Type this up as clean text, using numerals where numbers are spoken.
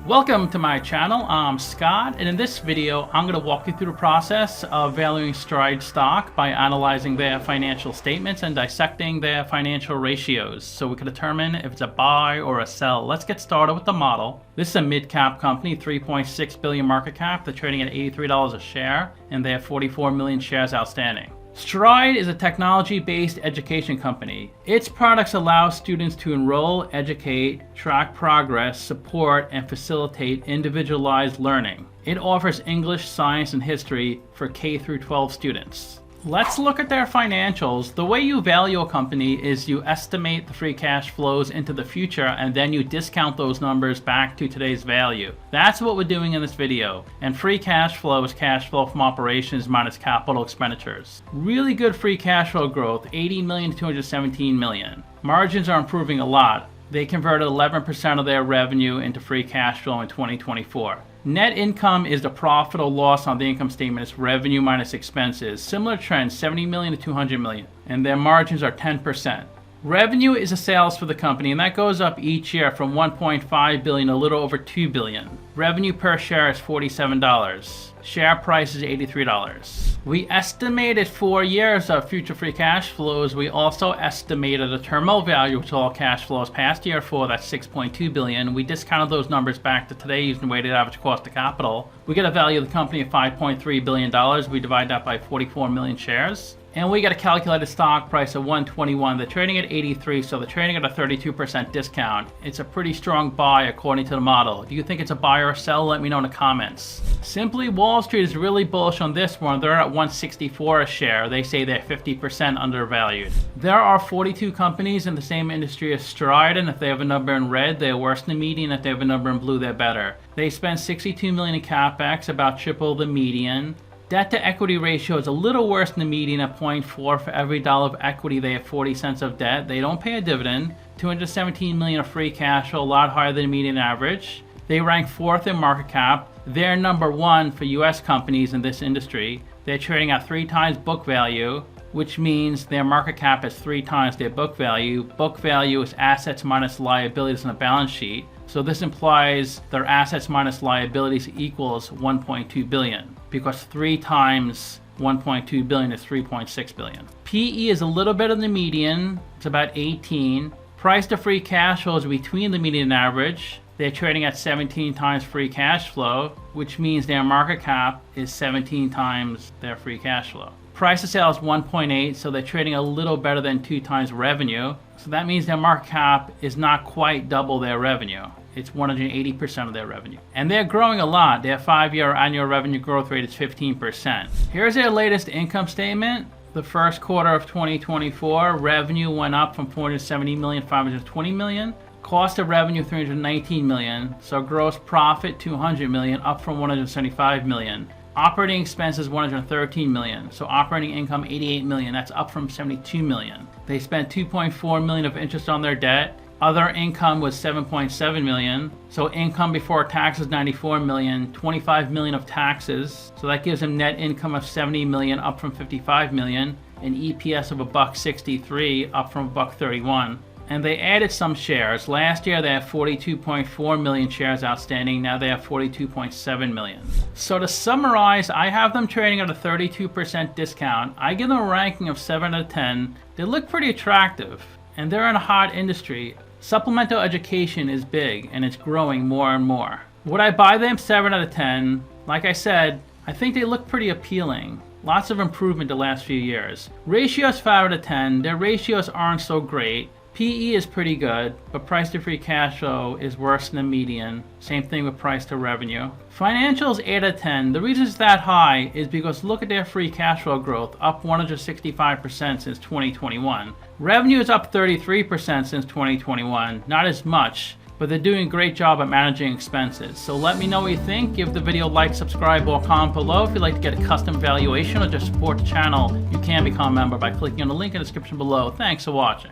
Welcome to my channel. I'm Scott, and in this video I'm going to walk you through the process of valuing Stride stock by analyzing their financial statements and dissecting their financial ratios so we can determine if it's a buy or a sell. Let's get started with the model. This is a mid-cap company, 3.6 billion market cap. They're trading at $83 a share, and they have 44 million shares outstanding. Stride is a technology-based education company. Its products allow students to enroll, educate, track progress, support, and facilitate individualized learning. It offers English, science, and history for K through 12 students. Let's look at their financials. The way you value a company is you estimate the free cash flows into the future and then you discount those numbers back to today's value. That's what we're doing in this video. And free cash flow is cash flow from operations minus capital expenditures. Really good free cash flow growth, 80 million to 217 million. Margins are improving a lot. They converted 11% of their revenue into free cash flow in 2024. Net income is the profit or loss on the income statement. It's revenue minus expenses. Similar trend, 70 million to 200 million. And their margins are 10%. Revenue is the sales for the company, and that goes up each year from 1.5 billion to a little over 2 billion. Revenue per share is $47. Share price is $83. We estimated 4 years of future free cash flows. We also estimated a terminal value, which is all cash flows past year 4, that's 6.2 billion. We discounted those numbers back to today using weighted average cost of capital. We get a value of the company of $5.3 billion. We divide that by 44 million shares. And we got a calculated stock price of 121. They're trading at 83, so they're trading at a 32% discount. It's a pretty strong buy according to the model. Do you think it's a buy or a sell? Let me know in the comments. Simply Wall Street is really bullish on this one. They're at 164 a share. They say they're 50% undervalued. There are 42 companies in the same industry as Stride, and if they have a number in red, they're worse than the median. If they have a number in blue, they're better. They spend 62 million in capex, about triple the median. Debt to equity ratio is a little worse than the median at 0.4. For every dollar of equity, they have 40 cents of debt. They don't pay a dividend. 217 million of free cash flow, a lot higher than the median average. They rank 4th in market cap. They're number 1 for US companies in this industry. They're trading at 3 times book value, which means their market cap is 3 times their book value. Book value is assets minus liabilities on the balance sheet. So this implies their assets minus liabilities equals 1.2 billion, because 3 times 1.2 billion is 3.6 billion. PE is a little better than the median. It's about 18. Price to free cash flow is between the median and average. They're trading at 17 times free cash flow, which means their market cap is 17 times their free cash flow. Price to sales 1.8, so they're trading a little better than 2 times revenue. So that means their market cap is not quite double their revenue. It's 180% of their revenue. And they're growing a lot. Their 5-year annual revenue growth rate is 15%. Here's their latest income statement. The first quarter of 2024, revenue went up from 470 million to 520 million. Cost of revenue 319 million. So gross profit 200 million, up from 175 million. Operating expenses 113 million. So operating income 88 million. That's up from 72 million. They spent 2.4 million of interest on their debt. Other income was 7.7 million. So income before taxes 94 million, 25 million of taxes. So that gives them net income of 70 million, up from 55 million, and EPS of $1.63, up from $1.31. And they added some shares. Last year they had 42.4 million shares outstanding. Now they have 42.7 million. So to summarize, I have them trading at a 32% discount. I give them a ranking of 7 out of 10. They look pretty attractive, and they're in a hot industry. Supplemental education is big, and it's growing more and more. Would I buy them? 7 out of 10. Like I said, I think they look pretty appealing. Lots of improvement the last few years. Ratios 5 out of 10. Their ratios aren't so great. PE is pretty good, but price to free cash flow is worse than the median. Same thing with price to revenue. Financials 8 out of 10. The reason it's that high is because look at their free cash flow growth, up 165% since 2021. Revenue is up 33% since 2021. Not as much, but they're doing a great job at managing expenses. So let me know what you think. Give the video a like, subscribe, or comment below. If you'd like to get a custom valuation or just support the channel, you can become a member by clicking on the link in the description below. Thanks for watching.